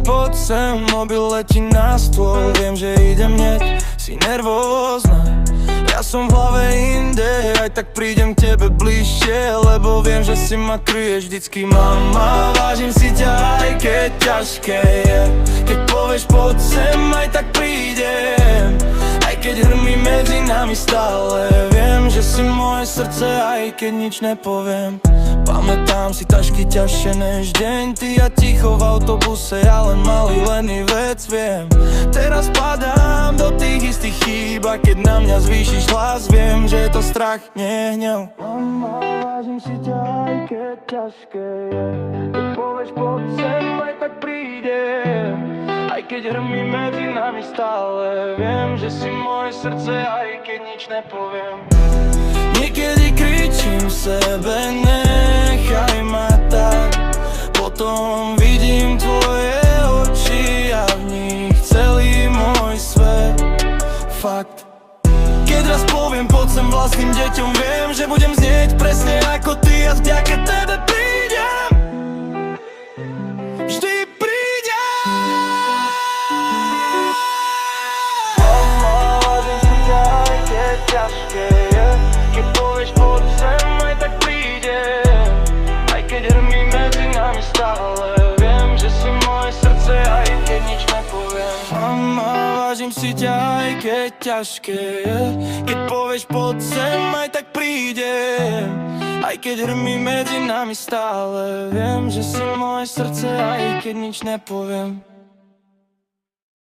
poď sem, mobil letí na stôl. Viem, že idem hneď, si nervózna. Ja som v hlave inde, aj tak prídem k tebe bližšie, lebo viem, že si ma kryješ vždycky, mama. Vážim si ťa, aj keď ťažké je. Keď povieš poď sem, aj tak prídem. Aj keď hrmí medzi nami stále, viem, že si moje srdce, aj keď nič nepoviem. Pamätám si tašky ťažšie než deň, ty a ticho v autobuse, ja len malý lený vec, viem. Teraz padám do tých istých chýb, a keď na mňa zvýšiš hlas, viem, že je to strach, nie hnev. Mama, vážim si ťa, aj keď ťažké je. Keď povieš poď sem, aj tak prídem. Aj keď hrmí medzi nami stále, viem, že si moje srdce, aj keď nič nepoviem. Niekedy kričím sebe, nechaj ma tak. Potom vidím tvoje oči a v nich celý môj svet. Fakt. Keď raz poviem poď sem vlastným deťom, viem, že budem znieť presne ako ty a vďaka tebe prídem. Vždy prídem. Mama, vážim si ťa, aj keď ťažké je. Keď povieš poď sem, aj tak prídem. Aj keď hrmí medzi nami stále, viem, že si moje srdce, aj keď nič nepoviem. Mama, vážim si ťa, aj keď ťažké je. Keď povieš poď sem, aj tak prídem. Aj keď hrmí medzi nami stále, viem, že si moje srdce, aj keď nič nepoviem.